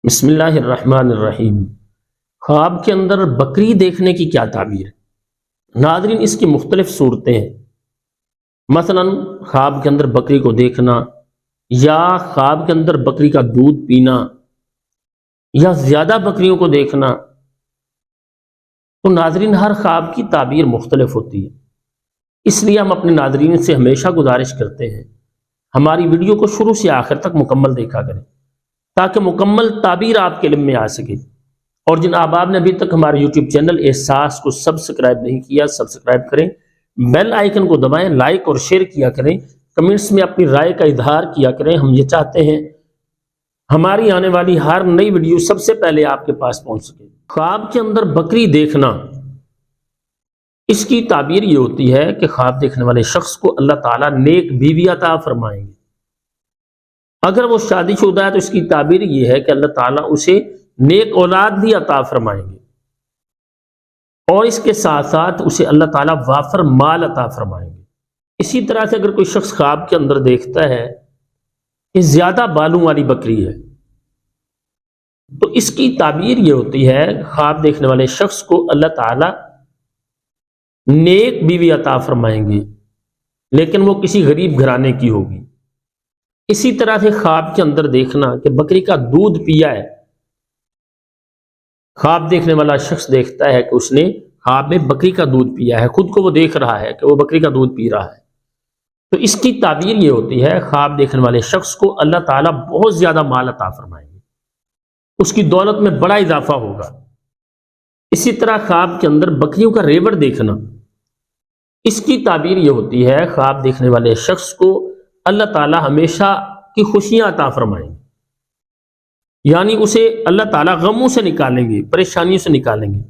بسم اللہ الرحمن الرحیم۔ خواب کے اندر بکری دیکھنے کی کیا تعبیر ہے؟ ناظرین، اس کی مختلف صورتیں ہیں۔ مثلا خواب کے اندر بکری کو دیکھنا، یا خواب کے اندر بکری کا دودھ پینا، یا زیادہ بکریوں کو دیکھنا۔ تو ناظرین، ہر خواب کی تعبیر مختلف ہوتی ہے، اس لیے ہم اپنے ناظرین سے ہمیشہ گزارش کرتے ہیں ہماری ویڈیو کو شروع سے آخر تک مکمل دیکھا کریں تاکہ مکمل تعبیر آپ کے علم میں آ سکے۔ اور جن احباب نے ابھی تک ہمارے یوٹیوب چینل احساس کو سبسکرائب نہیں کیا، سبسکرائب کریں، بیل آئیکن کو دبائیں، لائک اور شیئر کیا کریں، کمنٹس میں اپنی رائے کا اظہار کیا کریں۔ ہم یہ چاہتے ہیں ہماری آنے والی ہر نئی ویڈیو سب سے پہلے آپ کے پاس پہنچ سکے۔ خواب کے اندر بکری دیکھنا، اس کی تعبیر یہ ہوتی ہے کہ خواب دیکھنے والے شخص کو اللہ تعالیٰ نیک بیوی عطا فرمائیں گے۔ اگر وہ شادی شدہ ہے تو اس کی تعبیر یہ ہے کہ اللہ تعالیٰ اسے نیک اولاد بھی عطا فرمائیں گے، اور اس کے ساتھ ساتھ اسے اللہ تعالیٰ وافر مال عطا فرمائیں گے۔ اسی طرح سے اگر کوئی شخص خواب کے اندر دیکھتا ہے کہ زیادہ بالوں والی بکری ہے، تو اس کی تعبیر یہ ہوتی ہے خواب دیکھنے والے شخص کو اللہ تعالیٰ نیک بیوی عطا فرمائیں گے، لیکن وہ کسی غریب گھرانے کی ہوگی۔ اسی طرح سے خواب کے اندر دیکھنا کہ بکری کا دودھ پیا ہے، خواب دیکھنے والا شخص دیکھتا ہے کہ اس نے خواب میں بکری کا دودھ پیا ہے، خود کو وہ دیکھ رہا ہے کہ وہ بکری کا دودھ پی رہا ہے، تو اس کی تعبیر یہ ہوتی ہے خواب دیکھنے والے شخص کو اللہ تعالیٰ بہت زیادہ مال عطا فرمائیں گے، اس کی دولت میں بڑا اضافہ ہوگا۔ اسی طرح خواب کے اندر بکریوں کا ریوڑ دیکھنا، اس کی تعبیر یہ ہوتی ہے خواب دیکھنے والے شخص کو اللہ تعالیٰ ہمیشہ کی خوشیاں عطا فرمائیں گے، یعنی اسے اللہ تعالیٰ غموں سے نکالیں گے، پریشانیوں سے نکالیں گے۔